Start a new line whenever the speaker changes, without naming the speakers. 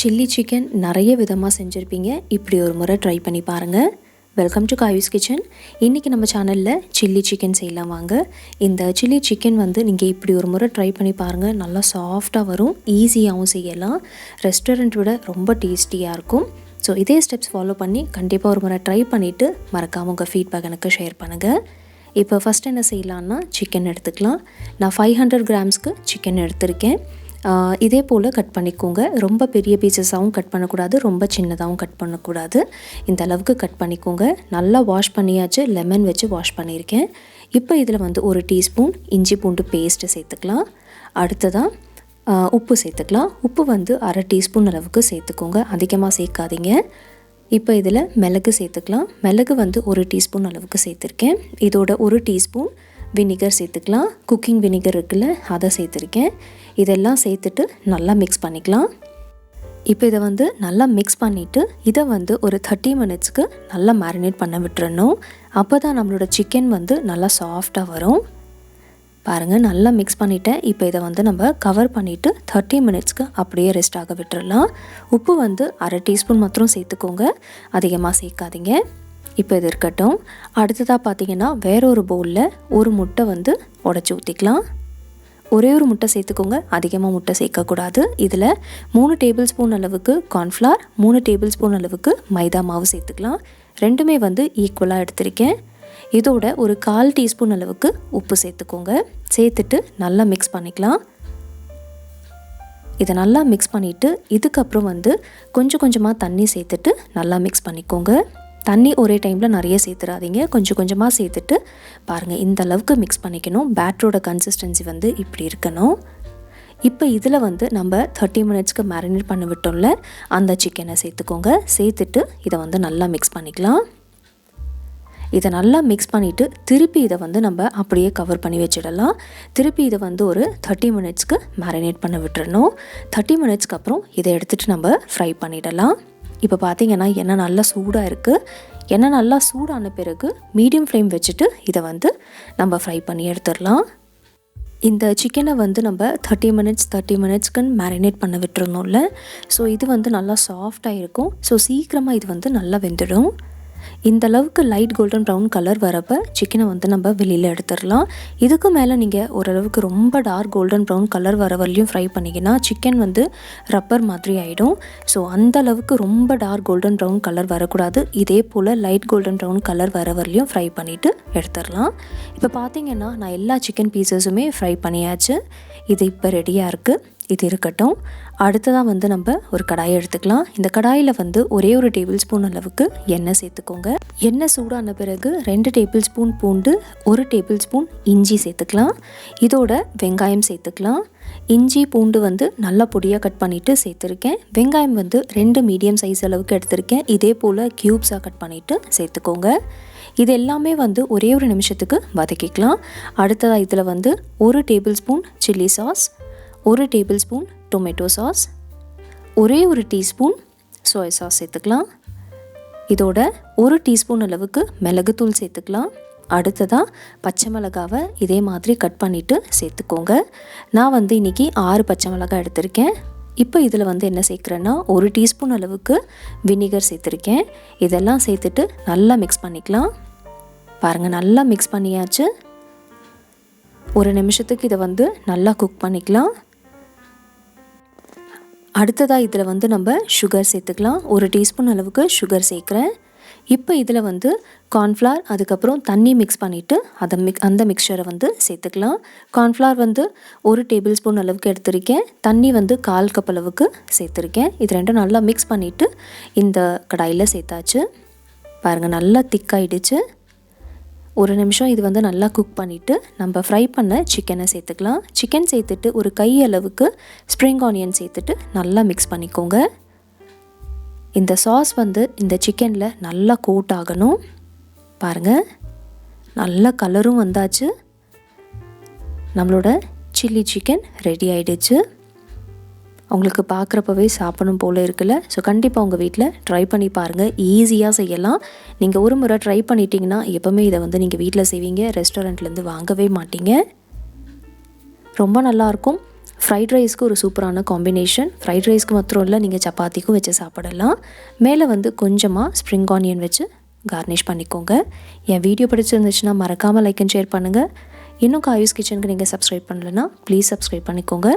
Chilli chicken நிறைய விதமாக செஞ்சுருப்பீங்க. இப்படி ஒரு முறை ட்ரை பண்ணி பாருங்கள். Welcome to Kayu's kitchen. இன்றைக்கி நம்ம சேனலில் சில்லி சிக்கன் செய்யலாம் வாங்க. இந்த சில்லி சிக்கன் நீங்கள் இப்படி ஒரு முறை ட்ரை பண்ணி பாருங்கள். நல்லா சாஃப்டாக வரும், ஈஸியாகவும் செய்யலாம். ரெஸ்டாரண்ட் விட ரொம்ப டேஸ்டியாக இருக்கும். ஸோ இதே ஸ்டெப்ஸ் ஃபாலோ பண்ணி கண்டிப்பாக ஒரு முறை ட்ரை பண்ணிவிட்டு மறக்காமல் உங்கள் ஃபீட்பேக் எனக்கு ஷேர் பண்ணுங்கள். இப்போ ஃபஸ்ட் என்ன செய்யலான்னா சிக்கன் எடுத்துக்கலாம். நான் 500 கிராம்ஸ்க்கு சிக்கன் எடுத்திருக்கேன். இதே போல் கட் பண்ணிக்கோங்க. ரொம்ப பெரிய பீசஸாகவும் கட் பண்ணக்கூடாது, ரொம்ப சின்னதாகவும் கட் பண்ணக்கூடாது. இந்த அளவுக்கு கட் பண்ணிக்கோங்க. நல்லா வாஷ் பண்ணியாச்சு, லெமன் வச்சு வாஷ் பண்ணியிருக்கேன். இப்போ இதில் 1 டீஸ்பூன் இஞ்சி பூண்டு பேஸ்ட்டு சேர்த்துக்கலாம். அடுத்ததாக உப்பு சேர்த்துக்கலாம். உப்பு 1/2 டீஸ்பூன் அளவுக்கு சேர்த்துக்கோங்க, அதிகமாக சேர்க்காதீங்க. இப்போ இதில் மிளகு சேர்த்துக்கலாம். மிளகு 1 டீஸ்பூன் அளவுக்கு சேர்த்துருக்கேன். இதோட 1 டீஸ்பூன் வினிகர் சேர்த்துக்கலாம். குக்கிங் வினிகர் இருக்குல்ல, அதை சேர்த்துருக்கேன். இதெல்லாம் சேர்த்துட்டு நல்லா மிக்ஸ் பண்ணிக்கலாம். இப்போ இதை நல்லா மிக்ஸ் பண்ணிவிட்டு இதை ஒரு 30 மினிட்ஸ்க்கு நல்லா மேரினேட் பண்ண விட்டுறணும். அப்போ தான் நம்மளோட சிக்கன் நல்லா சாஃப்டாக வரும். பாருங்கள், நல்லா மிக்ஸ் பண்ணிவிட்டேன். இப்போ இதை நம்ம கவர் பண்ணிவிட்டு 30 மினிட்ஸ்க்கு அப்படியே ரெஸ்ட் ஆக விட்டுறலாம். உப்பு 1/2 டீஸ்பூன் மாத்திரம் சேர்த்துக்கோங்க, அதிகமாக சேர்க்காதீங்க. இப்போ இது இருக்கட்டும். அடுத்ததாக பார்த்தீங்கன்னா வேற ஒரு பவுலில் ஒரு முட்டை உடச்சி ஊற்றிக்கலாம். ஒரே ஒரு முட்டை சேர்த்துக்கோங்க, அதிகமாக முட்டை சேர்க்கக்கூடாது. இதில் 3 டேபிள் ஸ்பூன் அளவுக்கு கார்ன்ஃப்ளவர், 3 டேபிள் ஸ்பூன் அளவுக்கு மைதா மாவு சேர்த்துக்கலாம். ரெண்டுமே ஈக்குவலாக எடுத்திருக்கேன். இதோட ஒரு 1/4 டீஸ்பூன் அளவுக்கு உப்பு சேர்த்துக்கோங்க. சேர்த்துட்டு நல்லா மிக்ஸ் பண்ணிக்கலாம். இதை நல்லா மிக்ஸ் பண்ணிவிட்டு இதுக்கப்புறம் கொஞ்சம் கொஞ்சமாக தண்ணி சேர்த்துட்டு நல்லா மிக்ஸ் பண்ணிக்கோங்க. தண்ணி ஒரே டைமில் நிறைய சேர்த்துறாதீங்க, கொஞ்சம் கொஞ்சமாக சேர்த்துட்டு பாருங்கள், இந்த அளவுக்கு மிக்ஸ் பண்ணிக்கணும். பேட்டரோட கன்சிஸ்டன்சி இப்படி இருக்கணும். இப்போ இதில் நம்ம 30 மினிட்ஸ்க்கு மேரினேட் பண்ணி விட்டோம்ல, அந்த சிக்கனை சேர்த்துக்கோங்க. சேர்த்துட்டு இதை நல்லா மிக்ஸ் பண்ணிக்கலாம். இதை நல்லா மிக்ஸ் பண்ணிவிட்டு திருப்பி இதை நம்ம அப்படியே கவர் பண்ணி வச்சிடலாம். திருப்பி இதை ஒரு 30 மினிட்ஸ்க்கு மேரினேட் பண்ண விட்டுறணும். 30 மினிட்ஸ்க்கு அப்புறம் இதை எடுத்துகிட்டு நம்ம ஃப்ரை பண்ணிடலாம். இப்போ பார்த்தீங்கன்னா எண்ணெய் நல்லா சூடாக இருக்குது. எண்ணெய் நல்லா சூடான பிறகு மீடியம் ஃப்ளேம் வச்சுட்டு இதை நம்ம ஃப்ரை பண்ணி எடுத்துடலாம். இந்த சிக்கனை நம்ம 30 மினிட்ஸ்க்கு மேரினேட் பண்ண விட்டுருந்தோம்ல, ஸோ இது நல்லா சாஃப்டாக இருக்கும். ஸோ சீக்கிரமாக இது நல்லா வெந்துடும். இந்த அளவுக்கு லைட் கோல்டன் ப்ரௌன் கலர் வரப்போ சிக்கனை நம்ம வெளியில் எடுத்துடலாம். இதுக்கு மேலே நீங்கள் ஓரளவுக்கு ரொம்ப டார்க் கோல்டன் ப்ரௌன் கலர் வர வரலையும் ஃப்ரை பண்ணிங்கன்னா சிக்கன் ரப்பர் மாதிரி ஆகிடும். ஸோ அந்த அளவுக்கு ரொம்ப டார்க் கோல்டன் ப்ரௌன் கலர் வரக்கூடாது. இதே போல் லைட் கோல்டன் ப்ரௌன் கலர் வர வரலையும் ஃப்ரை பண்ணிவிட்டு எடுத்துடலாம். இப்போ பார்த்தீங்கன்னா நான் எல்லா சிக்கன் பீசஸுமே ஃப்ரை பண்ணியாச்சு. இது இப்போ ரெடியாக இருக்குது. இது இருக்கட்டும். அடுத்ததாக நம்ம ஒரு கடாயை எடுத்துக்கலாம். இந்த கடாயில் ஒரே ஒரு டேபிள் ஸ்பூன் அளவுக்கு எண்ணெய் சேர்த்துக்கோங்க. எண்ணெய் சூடான பிறகு 2 டேபிள் ஸ்பூன் பூண்டு, 1 டேபிள் ஸ்பூன் இஞ்சி சேர்த்துக்கலாம். இதோட வெங்காயம் சேர்த்துக்கலாம். இஞ்சி பூண்டு நல்லா பொடியாக கட் பண்ணிவிட்டு சேர்த்துருக்கேன். வெங்காயம் 2 மீடியம் சைஸ் அளவுக்கு எடுத்திருக்கேன். இதே போல் க்யூப்ஸாக கட் பண்ணிவிட்டு சேர்த்துக்கோங்க. இது எல்லாமே ஒரே ஒரு நிமிஷத்துக்கு வதக்கிக்கலாம். அடுத்ததாக இதில் 1 table spoon chilli sauce, 1 table spoon tomato sauce, ஒரே ஒரு டீஸ்பூன் சோயா சாஸ் சேர்த்துக்கலாம். இதோட 1 டீஸ்பூன் அளவுக்கு மிளகுத்தூள் சேர்த்துக்கலாம். அடுத்ததாக பச்சை மிளகாவை இதே மாதிரி கட் பண்ணிவிட்டு சேர்த்துக்கோங்க. நான் இன்றைக்கி 6 பச்சை மிளகாய் எடுத்திருக்கேன். இப்போ இதில் என்ன சேர்க்குறேன்னா 1 டீஸ்பூன் அளவுக்கு வினிகர் சேர்த்துருக்கேன். இதெல்லாம் சேர்த்துட்டு நல்லா மிக்ஸ் பண்ணிக்கலாம். பாருங்கள், நல்லா மிக்ஸ் பண்ணியாச்சு. ஒரு நிமிஷத்துக்கு இதை நல்லா குக் பண்ணிக்கலாம். அடுத்ததாக இதில் நம்ம சுகர் சேர்த்துக்கலாம். 1 டீஸ்பூன் அளவுக்கு சுகர் சேர்க்குறேன். இப்போ இதில் கார்ன்ஃப்ளவர், அதுக்கப்புறம் தண்ணி மிக்ஸ் பண்ணிவிட்டு அந்த மிக்சரை சேர்த்துக்கலாம். கார்ன்ஃப்ளவர் 1 டேபிள் ஸ்பூன் அளவுக்கு எடுத்திருக்கேன். தண்ணி 1/4 கப் அளவுக்கு சேர்த்துருக்கேன். இது ரெண்டும் நல்லா மிக்ஸ் பண்ணிவிட்டு இந்த கடாயில் சேர்த்தாச்சு. பாருங்கள், நல்லா திக்காயிடுச்சு. ஒரு நிமிஷம் இது நல்லா குக் பண்ணிவிட்டு நம்ம ஃப்ரை பண்ண சிக்கனை சேர்த்துக்கலாம். சிக்கன் சேர்த்துட்டு ஒரு கை அளவுக்கு ஸ்ப்ரிங் ஆனியன் சேர்த்துட்டு நல்லா மிக்ஸ் பண்ணிக்கோங்க. இந்த சாஸ் இந்த சிக்கனில் நல்லா கோட் ஆகணும். பாருங்கள், நல்ல கலரும் வந்தாச்சு. நம்மளோட சில்லி சிக்கன் ரெடி ஆகிடுச்சு. உங்களுக்கு பார்க்குறப்பவே சாப்பிடணும் போல் இருக்குல்ல. ஸோ கண்டிப்பாக உங்கள் வீட்டில் ட்ரை பண்ணி பாருங்கள். ஈஸியாக செய்யலாம். நீங்கள் ஒரு முறை ட்ரை பண்ணிட்டீங்கன்னா எப்போவுமே இதை நீங்கள் வீட்டில் செய்வீங்க, ரெஸ்டாரண்ட்லேருந்து வாங்கவே மாட்டீங்க. ரொம்ப நல்லாயிருக்கும். ஃப்ரைட் ரைஸ்க்கு ஒரு சூப்பரான காம்பினேஷன். ஃப்ரைட் ரைஸ்க்கு மாத்திரம் இல்லை, நீங்கள் சப்பாத்திக்கும் வச்சு சாப்பிடலாம். மேலே வந்து கொஞ்சமாக ஸ்ப்ரிங் ஆனியன் வச்சு கார்னிஷ் பண்ணிக்கோங்க. என் வீடியோ பிடிச்சிருந்துச்சுன்னா மறக்காமல் லைக் அண்ட் ஷேர் பண்ணுங்கள். இன்னும் காயூஸ் கிச்சனுக்கு நீங்கள் சப்ஸ்கிரைப் பண்ணலைன்னா ப்ளீஸ் சப்ஸ்கிரைப் பண்ணிக்கோங்க.